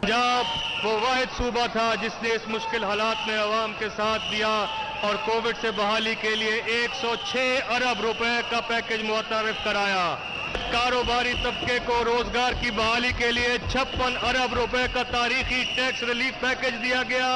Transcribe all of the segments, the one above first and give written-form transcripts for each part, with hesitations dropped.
पंजाब वो वाहिद सूबा था जिसने इस मुश्किल हालात में अवाम के साथ दिया और कोविड से बहाली के लिए 106 अरब रुपए का पैकेज मुतरफ कराया। कारोबारी तबके को रोजगार की बहाली के लिए 56 अरब रुपए का तारीखी टैक्स रिलीफ पैकेज दिया गया।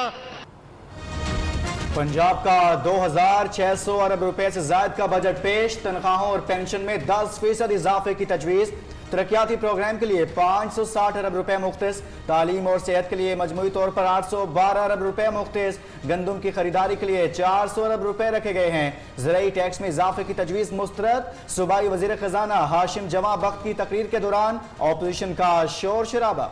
पंजाब का 2600 अरब रुपए से ज्यादा का बजट पेश। तनख्वाहों और पेंशन में 10% इजाफे की तजवीज। तरक्याती प्रोग्राम के लिए 560 अरब रुपए मुख्तस। तालीम और सेहत के लिए मजमूई तौर पर 812 अरब रुपए मुख्तस। गंदम की खरीदारी के लिए 400 अरब रुपए रखे गए हैं। ज़राई टैक्स में इजाफे की तजवीज मुस्तरद। सूबाई वजीर खजाना हाशिम जमा बख्त की तकरीर के दौरान ऑपोजिशन का शोर शराबा।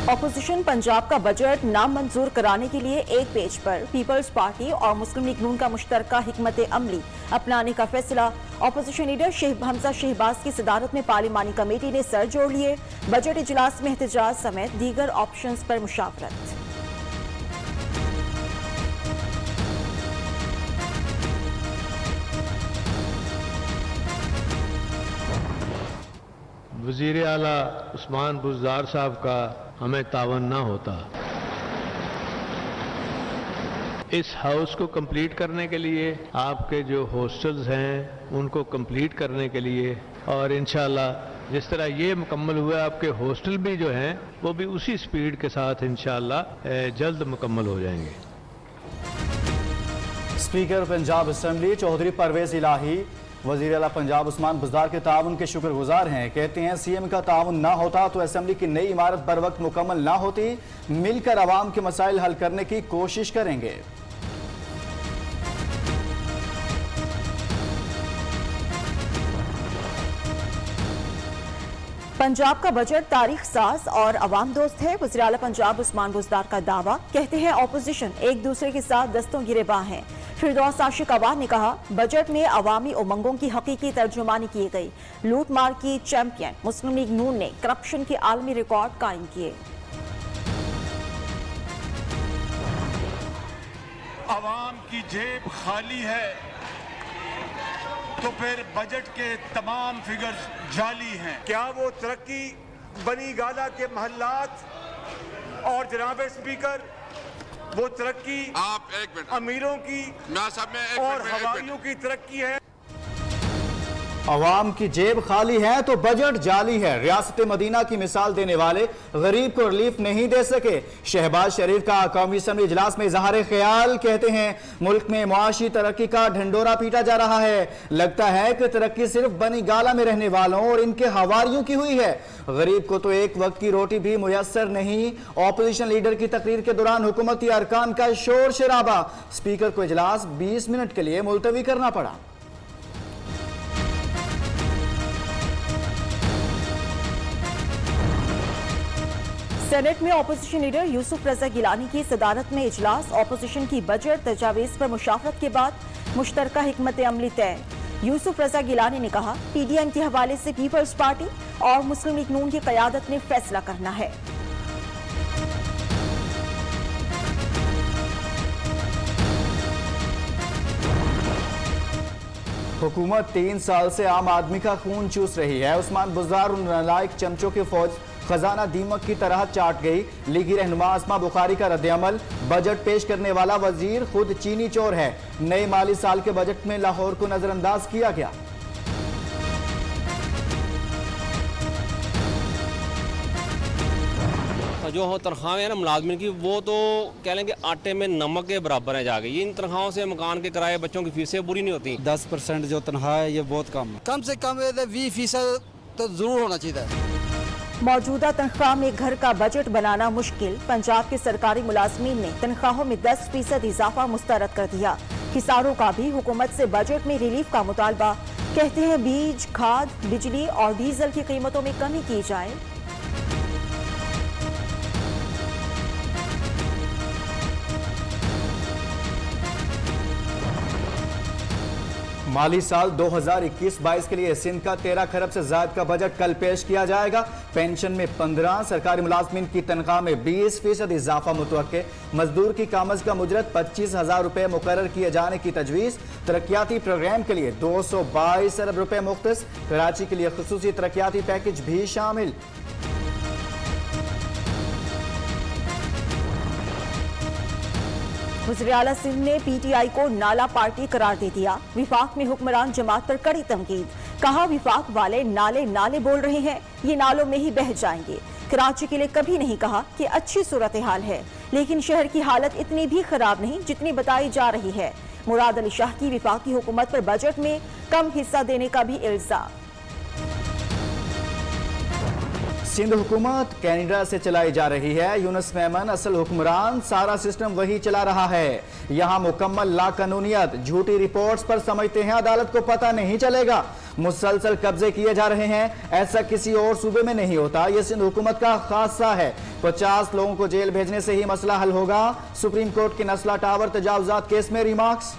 ऑपोजिशन पंजाब का बजट नामंजूर कराने के लिए एक पेज पर पीपल्स पार्टी और मुस्लिम लीग नून का मुश्तरका हिकमत अमली अपनाने का फैसला। ऑपोजिशन लीडर शेख हमजा शहबाज की सदारत में पार्लिमानी कमेटी ने सर जोड़ लिए। बजट इजलास में एहतजाज समेत दीगर ऑप्शंस पर मुशावरत। वज़ीर आला उस्मान बुज़दार साहब का हमें तावन ना होता। इस हाउस को कंप्लीट करने के लिए, आपके जो हॉस्टल्स हैं उनको कंप्लीट करने के लिए, और इंशाअल्लाह जिस तरह ये मुकम्मल हुआ आपके हॉस्टल भी जो हैं वो भी उसी स्पीड के साथ इंशाअल्लाह जल्द मुकम्मल हो जाएंगे। स्पीकर पंजाब असम्बली चौधरी परवेज इलाही वज़ीर आला पंजाब उस्मान बुज़दार के ताउन के शुक्रगुजार हैं। कहते हैं सीएम का ताउन ना होता तो असम्बली की नई इमारत बर वक्त मुकम्मल ना होती। मिलकर आवाम के मसाइल हल करने की कोशिश करेंगे। पंजाब का बजट तारीख साज और अवाम दोस्त है। वज़ीर आला पंजाब उस्मान बुज़दार का दावा। कहते हैं ऑपोजिशन एक दूसरे के साथ दस्तों गिरेबां हैं। फिरदौस आशिक अवान ने कहा बजट में अवामी उमंगों की हकीकी तर्जुमानी की गई। लूट मार की चैंपियन मुस्लिम लीग नून ने करप्शन के आलमी रिकॉर्ड कायम किए। अवाम की जेब खाली है तो फिर बजट के तमाम फिगर्स जाली हैं। क्या वो तरक्की बनी गाला के महल्लात और जनाब स्पीकर वो तरक्की आप एक मिनट अमीरों की और हवालियों की तरक्की है। अवाम की जेब खाली है तो बजट जाली है। रियासत मदीना की मिसाल देने वाले गरीब को रिलीफ नहीं दे सके। शहबाज शरीफ का कौमी असम्बली इजलास में इजहार ख्याल। कहते हैं मुल्क में मुआशी तरक्की का ढंडोरा पीटा जा रहा है। लगता है कि तरक्की सिर्फ बनी गाला में रहने वालों और इनके हवारियों की हुई है। गरीब को तो एक वक्त की रोटी भी मुयस्सर नहीं। ऑपोजिशन लीडर की तकरीर के दौरान हुकूमती अरकान का शोर शराबा। स्पीकर को इजलास 20 मिनट के लिए मुलतवी करना पड़ा। सेनेट में ऑपोजिशन लीडर यूसुफ रजा गिलानी की सदारत में इजलास। ऑपोजिशन की बजट तजावीज पर मुशावरत के बाद मुश्तरका हिकमत अमली तय। यूसुफ रजा गिलानी ने कहा पीडीएम के हवाले से पीपल्स पार्टी और मुस्लिम लीग नून की क़यादत ने फैसला करना है। हुकूमत 3 साल से आम आदमी का खून चूस रही है। उस्मान बुज़दार उन नालायक चमचों की फौज खजाना दीमक की तरह चाट गई। लीगी रहनुमा आसमा बुखारी का रद्द-ए-अमल। बजट पेश करने वाला वजीर खुद चीनी चोर है। नए माली साल के बजट में लाहौर को नजरअंदाज किया गया। जो तनख्वाहें हैं ना मुलाजमिन की, वो तो कह लेंगे आटे में नमक के बराबर है जाके। इन तनख्वाहों से मकान के किराए, बच्चों की फीसें पूरी नहीं होती। 10% जो तनख्वाह है ये बहुत कम से कम 20% तो जरूर होना चाहिए। मौजूदा तनख्वाह में घर का बजट बनाना मुश्किल। पंजाब के सरकारी मुलाजमीन ने तनख्वाहों में 10% इजाफा मुस्तरद कर दिया। किसानों का भी हुकूमत से बजट में रिलीफ का मुतालबा। कहते हैं बीज, खाद, बिजली और डीजल की कीमतों में कमी की जाए। माली साल 2021-22 के लिए सिंध का 13 खरब से ज्यादा का बजट कल पेश किया जाएगा। पेंशन में 15, सरकारी मुलाजमीन की तनख्वाह में 20% इजाफा मुतवक्के, मजदूर की कम अज कम उजरत 25,000 रुपए मुकर्रर किए जाने की तजवीज़, तरक्याती प्रोग्राम के लिए 222 अरब रुपए मुख्तस, कराची के लिए खुसूसी तरक्याती पैकेज भी शामिल। वज़ीर आला सिंध ने पीटीआई को नाला पार्टी करार दे दिया। विफाक में हुक्मरान जमात पर कड़ी तंकीद, कहा विफाक वाले नाले नाले बोल रहे हैं, ये नालों में ही बह जाएंगे। कराची के लिए कभी नहीं कहा कि अच्छी सूरत हाल है, लेकिन शहर की हालत इतनी भी खराब नहीं जितनी बताई जा रही है। मुराद अली शाह की विफाकी हुकूमत पर बजट में कम हिस्सा देने का भी इल्जाम। सिंध हुकूमत कैनेडा से चलाई जा रही है। यूनुस मेमन असल हुक्मरान, सारा सिस्टम वही चला रहा है। यहाँ मुकम्मल लाकानूनियत, झूठी रिपोर्ट्स पर समझते हैं अदालत को पता नहीं चलेगा। मुसलसल कब्जे किए जा रहे हैं, ऐसा किसी और सूबे में नहीं होता। ये सिंध हुकूमत का खासा है। 50 लोगों को जेल भेजने से ही मसला हल होगा। सुप्रीम कोर्ट के नस्ला टावर तजावुजात केस में रिमार्क्स।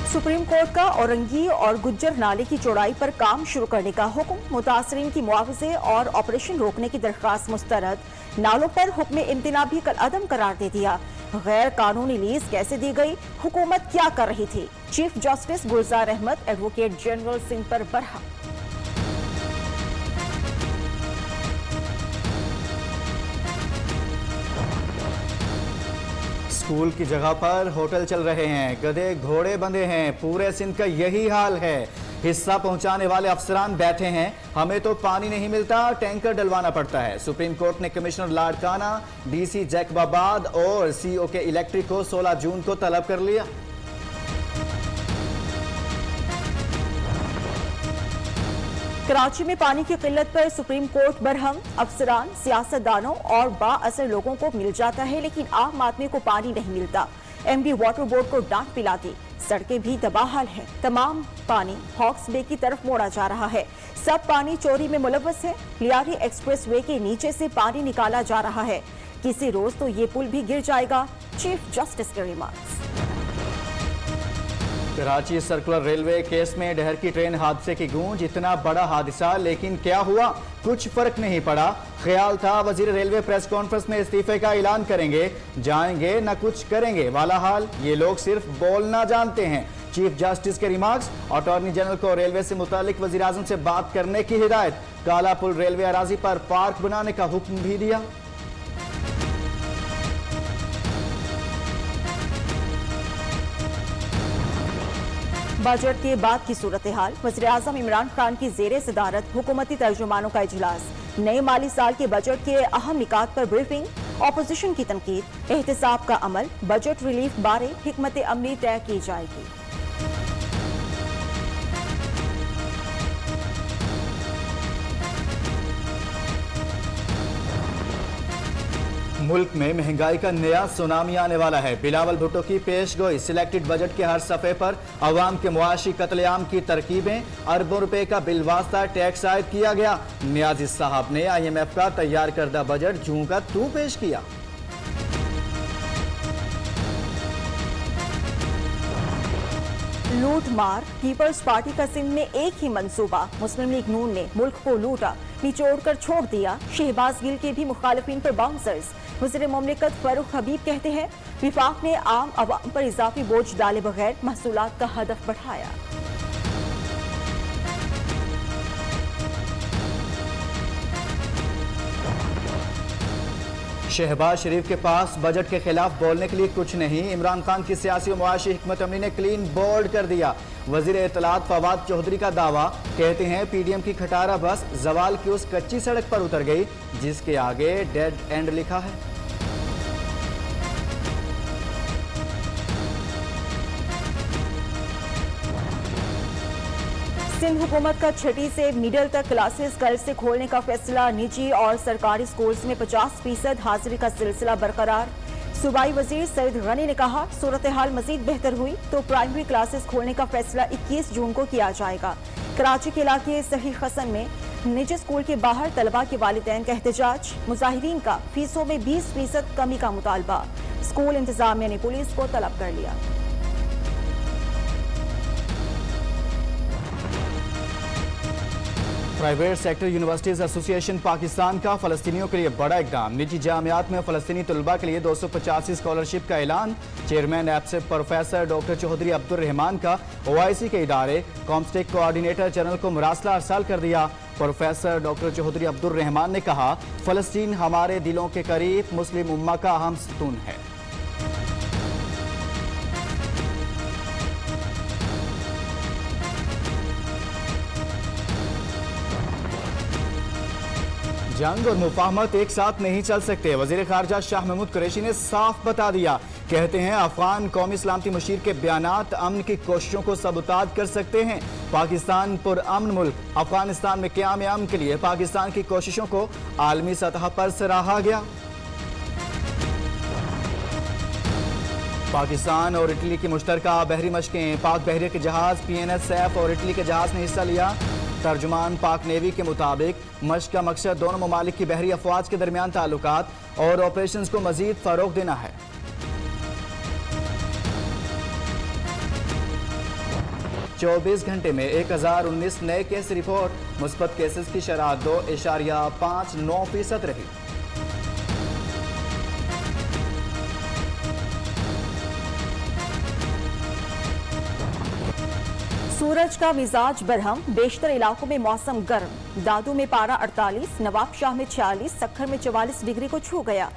सुप्रीम कोर्ट का औरंगी और गुज्जर नाले की चौड़ाई पर काम शुरू करने का हुक्म, मुतासरीन की मुआवजे और ऑपरेशन रोकने की दरख्वास्त मुस्तरद। नालों पर हुक्म इम्तिना भी कल अदम करार दे दिया। गैर कानूनी लीज कैसे दी गई, हुकूमत क्या कर रही थी, चीफ जस्टिस गुलजार अहमद एडवोकेट जनरल सिंह पर बरहा। स्कूल की जगह पर होटल चल रहे हैं, गधे घोड़े बंधे हैं। पूरे सिंध का यही हाल है। हिस्सा पहुंचाने वाले अफसरान बैठे हैं, हमें तो पानी नहीं मिलता, टैंकर डलवाना पड़ता है। सुप्रीम कोर्ट ने कमिश्नर लाड़काना, डीसी जैकबाबाद और सीओ के इलेक्ट्रिक को 16 जून को तलब कर लिया। कराची में पानी की किल्लत पर सुप्रीम कोर्ट बरहम। अफसरान, सियासतदानों और बाअसर लोगों को मिल जाता है, लेकिन आम आदमी को पानी नहीं मिलता। एमडी वाटर बोर्ड को डांट पिलाती। सड़कें भी तबाहाल हैं। तमाम पानी हॉक्स बे की तरफ मोड़ा जा रहा है। सब पानी चोरी में मुलव्वस है। लियारी एक्सप्रेस वे के नीचे से पानी निकाला जा रहा है। किसी रोज तो ये पुल भी गिर जाएगा। चीफ जस्टिस के remarks. Karachi circular railway case में डहर की ट्रेन हादसे की गूंज, इतना बड़ा हादसा लेकिन क्या हुआ, कुछ फर्क नहीं पड़ा। ख्याल था वजीर रेलवे प्रेस कॉन्फ्रेंस में इस्तीफे का ऐलान करेंगे, जाएंगे न कुछ करेंगे वाला हाल। ये लोग सिर्फ बोलना जानते हैं। चीफ जस्टिस के रिमार्क्स। अटॉर्नी जनरल को रेलवे से मुतालिक वजीर आजम से बात करने की हिदायत। काला पुल रेलवे अराजी पर पार्क बनाने का हुक्म भी दिया। बजट के बाद की सूरत हाल। वज़ीर आज़म इमरान खान की जेरे सदारत हुकूमती तर्जुमानों का इजलास। नए माली साल के बजट के अहम निकात पर ब्रीफिंग। ऑपोजिशन की तनकीद। एहतिसाब का अमल। बजट रिलीफ बारे हिकमत अमली तय की जाएगी। मुल्क में महंगाई का नया सुनामी आने वाला है। बिलावल भुट्टो की पेशगोई। सिलेक्टेड बजट के हर सफ़े पर अवाम के मुआशी कत्लेआम की तरकीबें। अरबों रुपए का बिलवास्ता टैक्स आयद किया गया। नियाज़ी साहब ने IMF का तैयार करदा बजट जूं का तू पेश किया। लूट मार। पीपल्स पार्टी का सिंध में एक ही मंसूबा। मुस्लिम लीग नून ने मुल्क को लूटा, निचोड़कर छोड़ दिया। शहबाज गिल के भी मुखालिफिन पर बाउंसर्स। वज़ीर मुमलिकत फारूक हबीब कहते हैं विफाक ने आम अवाम पर इजाफी बोझ डाले बगैर महसूलात का हदफ बढ़ाया। शहबाज शरीफ के पास बजट के खिलाफ बोलने के लिए कुछ नहीं। इमरान खान की सियासी और मुआशी हिकमत अमली ने क्लीन बोल्ड कर दिया। वजीर इत्तलात फवाद चौधरी का दावा, कहते हैं PDM की खटारा बस जवाल की उस कच्ची सड़क पर उतर गई जिसके आगे डेड एंड लिखा है। सिंध हुकूमत का छठी से मिडिल तक क्लासेस कल से खोलने का फैसला। निजी और सरकारी स्कूल्स में 50% हाजिरी का सिलसिला बरकरार। सूबाई वजीर सईद गनी ने कहा सूरत हाल मजीद बेहतर हुई तो प्राइमरी क्लासेस खोलने का फैसला 21 जून को किया जाएगा। कराची के इलाके सही हसन में निजी स्कूल के बाहर तलबा के वालिदैन का एहतजाज। मुजाहिरीन का फीसों में 20% कमी का मुतालबा। स्कूल इंतजामिया ने पुलिस को तलब कर लिया। Private sector universities association Pakistan का फ़लस्तीनियों के लिए बड़ा इकदाम। निजी जामियात में फ़लस्तीनी तलबा के लिए 285 स्कॉलरशिप का ऐलान। चेयरमैन एप्सिफ प्रोफेसर डॉक्टर चौधरी अब्दुल रहमान का OIC के इदारे कॉमस्टेक कोऑर्डिनेटर जनरल को मुरासला अरसाल कर दिया। प्रोफेसर डॉक्टर चौधरी अब्दुल रहमान ने कहा, फ़लस्तीन हमारे दिलों के करीब मुस्लिम उम्मा का अहम सतून है। जंग और मुफाहमत एक साथ नहीं चल सकते। वज़ीर ख़ारजा शाह महमूद कुरैशी ने साफ बता दिया। कहते हैं अफगान कौमी सलामती मुशीर के बयानात अमन की कोशिशों को सबूताज कर सकते हैं। पाकिस्तान पुरअमन मुल्क अफगानिस्तान में क़याम अमन के लिए पाकिस्तान की कोशिशों को आलमी सतह पर सराहा गया। पाकिस्तान और इटली की मुश्तरका बहरी मशकें। पाक बहरिया के जहाज PNS सैफ और इटली के जहाज ने हिस्सा लिया। तर्जुमान पाक नेवी के मुताबिक मशक का मकसद दोनों ममालिक की बहरी अफवाज के दरमियान ताल्लुकात और ऑपरेशंस को मजीद फरोग देना है। 24 घंटे में 1019 नए केस रिपोर्ट। मुस्बत केसेस की शरह 2.59% रही। सूरज का मिजाज बरहम, बेशतर इलाकों में मौसम गर्म। दादू में पारा 48, नवाबशाह में 46, सक्खर में 44 डिग्री को छू गया।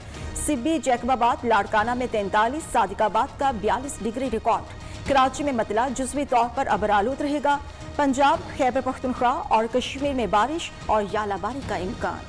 सिब्बी, जैकबाबाद, लाड़काना में 43, सादिकाबाद का 42 डिग्री रिकॉर्ड। कराची में मतला जुज़वी तौर पर अबरालूद रहेगा। पंजाब, खैबर पख्तूनख्वा और कश्मीर में बारिश और यालाबारी का इम्कान।